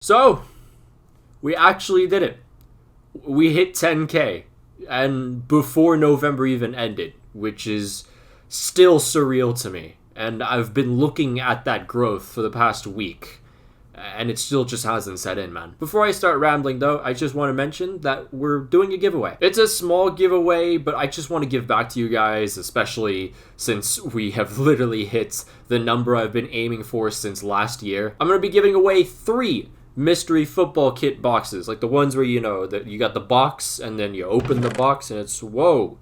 So, we actually did it. We hit 10K, and before November even ended, which is still surreal to me. And I've been looking at that growth for the past week, and it still just hasn't set in, man. Before I start rambling, though, I just want to mention that we're doing a giveaway. It's a small giveaway, but I just want to give back to you guys, especially since we have literally hit the number I've been aiming for since last year. I'm going to be giving away 3 mystery football kit boxes, like the ones where that you got the box and then you open the box and it's whoa,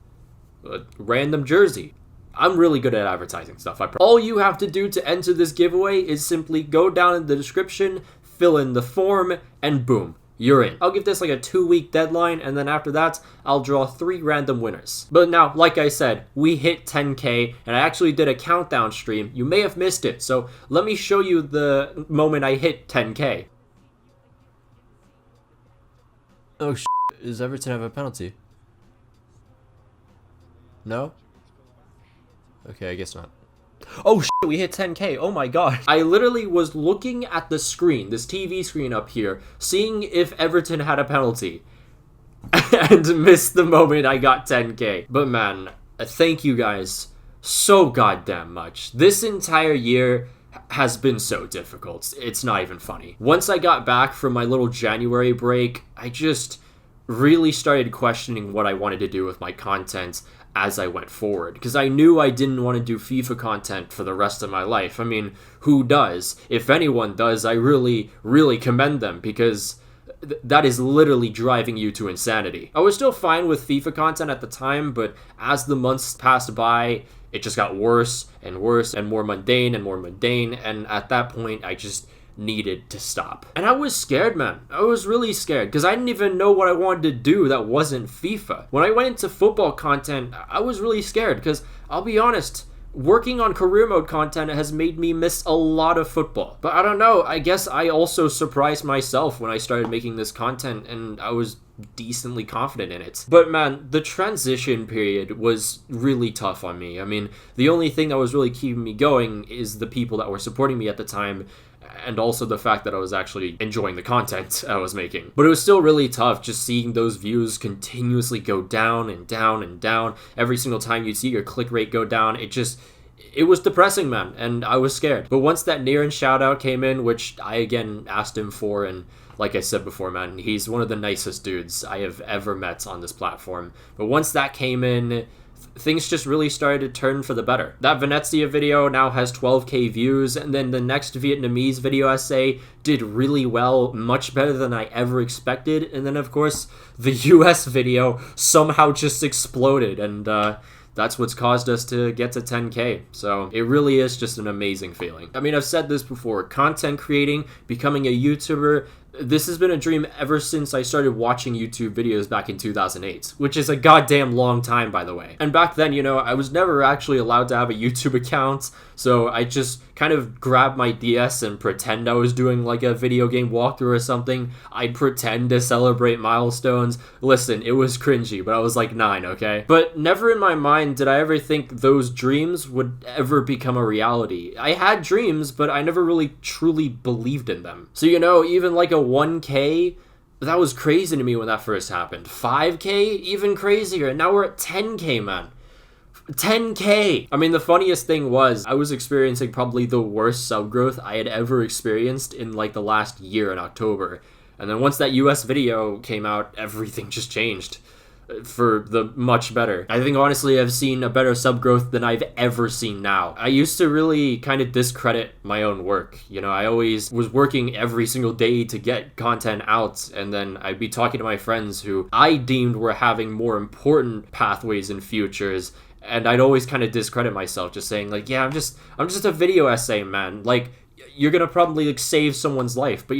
a random jersey. I'm really good at advertising stuff. All you have to do to enter this giveaway is simply go down in the description, fill in the form, and boom, you're in. I'll give this like a 2-week deadline, and then after that, I'll draw 3 random winners. But now, like I said, we hit 10K, and I actually did a countdown stream. You may have missed it, so let me show you the moment I hit 10K. Oh shit, does Everton have a penalty? No? Okay, I guess not. Oh shit, we hit 10K, oh my god. I literally was looking at the screen, this TV screen up here, seeing if Everton had a penalty. And missed the moment I got 10K. But man, thank you guys so goddamn much. This entire year has been so difficult. It's not even funny. Once I got back from my little January break, I just really started questioning what I wanted to do with my content as I went forward, because I knew I didn't want to do FIFA content for the rest of my life. I mean, who does? If anyone does, I really commend them, because that is literally driving you to insanity. I was still fine with FIFA content at the time, but as the months passed by, it just got worse and worse and more mundane, and at that point, I just needed to stop. And I was scared, man. I was really scared, because I didn't even know what I wanted to do that wasn't FIFA. When I went into football content, I was really scared, because I'll be honest, working on career mode content has made me miss a lot of football. But I don't know, I guess I also surprised myself when I started making this content, and I was decently confident in it. But man, the transition period was really tough on me. I mean, the only thing that was really keeping me going is the people that were supporting me at the time, and also the fact that I was actually enjoying the content I was making. But it was still really tough just seeing those views continuously go down and down and down. Every single time you see your click rate go down, it was depressing, man, and I was scared. But once that Niran shout out came in, which I again asked him for, and like I said before, man, he's one of the nicest dudes I have ever met on this platform. But once that came in, things just really started to turn for the better. That Venezia video now has 12K views, and then the next Vietnamese video essay did really well, much better than I ever expected. And then, of course, the US video somehow just exploded, and that's what's caused us to get to 10K. So it really is just an amazing feeling. I mean, I've said this before, content creating, becoming a YouTuber, this has been a dream ever since I started watching YouTube videos back in 2008, which is a goddamn long time, by the way. And back then, I was never actually allowed to have a YouTube account, so I just kind of grabbed my DS and pretend I was doing like a video game walkthrough or something. I'd pretend to celebrate milestones. Listen, it was cringy, but I was like 9, okay? But never in my mind did I ever think those dreams would ever become a reality. I had dreams, but I never really truly believed in them. So even like a 1K, that was crazy to me when that first happened. 5K, even crazier. And now we're at 10K, man. 10K! I mean, the funniest thing was I was experiencing probably the worst sub growth I had ever experienced in like the last year in October. And then once that US video came out, everything just changed for the much better. I think honestly I've seen a better sub growth than I've ever seen now. I used to really kind of discredit my own work. I always was working every single day to get content out, and then I'd be talking to my friends who I deemed were having more important pathways and futures, and I'd always kind of discredit myself, just saying like, yeah, I'm just a video essay, man. Like, you're gonna probably like save someone's life. But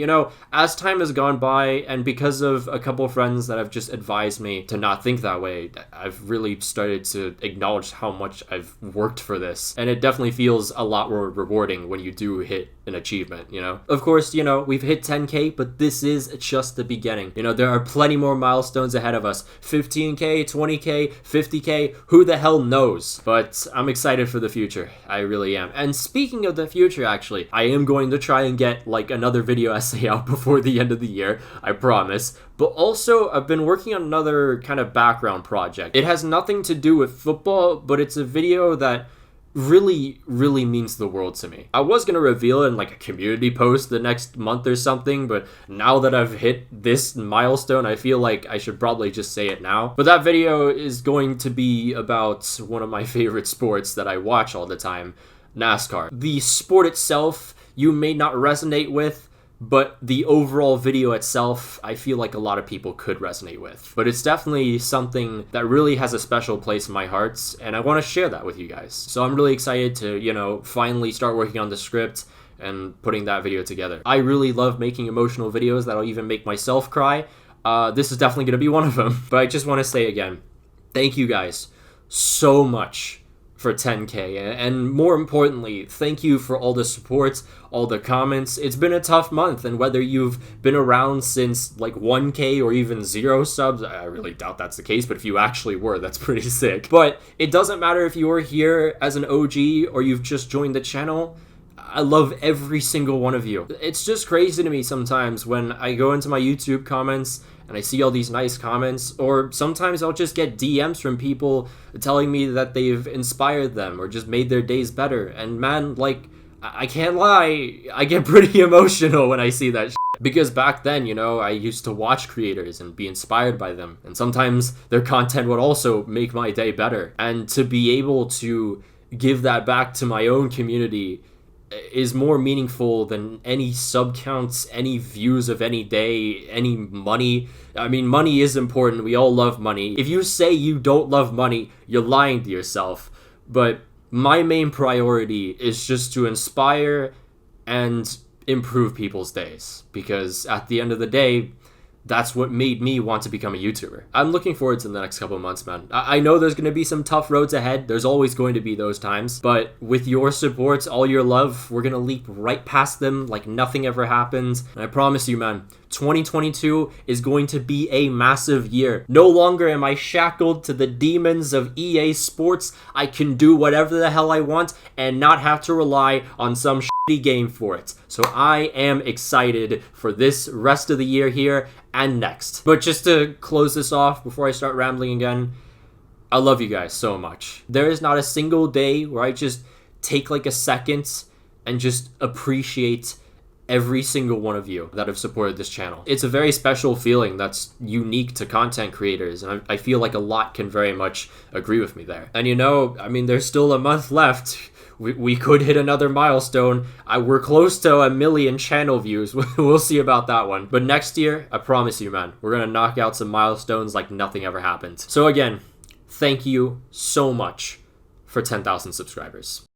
as time has gone by, and because of a couple of friends that have just advised me to not think that way, I've really started to acknowledge how much I've worked for this, and it definitely feels a lot more rewarding when you do hit an achievement, you know? Of course, you know, we've hit 10K, but this is just the beginning. You know, there are plenty more milestones ahead of us. 15K, 20K, 50K, who the hell knows? But I'm excited for the future. I really am. And speaking of the future, actually, I am going to try and get like another video essay out before the end of the year, I promise. But also, I've been working on another kind of background project. It has nothing to do with football, but it's a video that really means the world to me. I was gonna reveal it in like a community post the next month or something, but now that I've hit this milestone, I feel like I should probably just say it now. But that video is going to be about one of my favorite sports that I watch all the time, NASCAR. The sport itself you may not resonate with, but the overall video itself, I feel like a lot of people could resonate with. But it's definitely something that really has a special place in my heart, and I want to share that with you guys. So I'm really excited to, you know, finally start working on the script and putting that video together. I really love making emotional videos that'll even make myself cry. This is definitely going to be one of them. But I just want to say again, thank you guys so much for 10K, and more importantly, thank you for all the support, all the comments. It's been a tough month, and whether you've been around since like 1K or even 0 subs, I really doubt that's the case, but if you actually were, that's pretty sick. But it doesn't matter if you were here as an OG or you've just joined the channel. I love every single one of you. It's just crazy to me sometimes when I go into my YouTube comments and I see all these nice comments, or sometimes I'll just get DMs from people telling me that they've inspired them or just made their days better. And man, like, I can't lie, I get pretty emotional when I see that shit. Because back then, you know, I used to watch creators and be inspired by them. And sometimes their content would also make my day better. And to be able to give that back to my own community is more meaningful than any sub counts, any views of any day, any money. I mean, money is important. We all love money. If you say you don't love money, you're lying to yourself. But my main priority is just to inspire and improve people's days. Because at the end of the day, that's what made me want to become a YouTuber. I'm looking forward to the next couple of months, man. I know there's going to be some tough roads ahead. There's always going to be those times. But with your support, all your love, we're going to leap right past them like nothing ever happened. And I promise you, man, 2022 is going to be a massive year. No longer am I shackled to the demons of EA Sports. I can do whatever the hell I want and not have to rely on some shitty game for it. So I am excited for this rest of the year here and next. But just to close this off before I start rambling again, I love you guys so much. There is not a single day where I just take like a second and just appreciate every single one of you that have supported this channel. It's a very special feeling that's unique to content creators, and I feel like a lot can very much agree with me there. And you know, I mean, there's still a month left. We could hit another milestone. We're close to 1 million channel views. We'll see about that one. But next year, I promise you, man, we're gonna knock out some milestones like nothing ever happened. So again, thank you so much for 10,000 subscribers.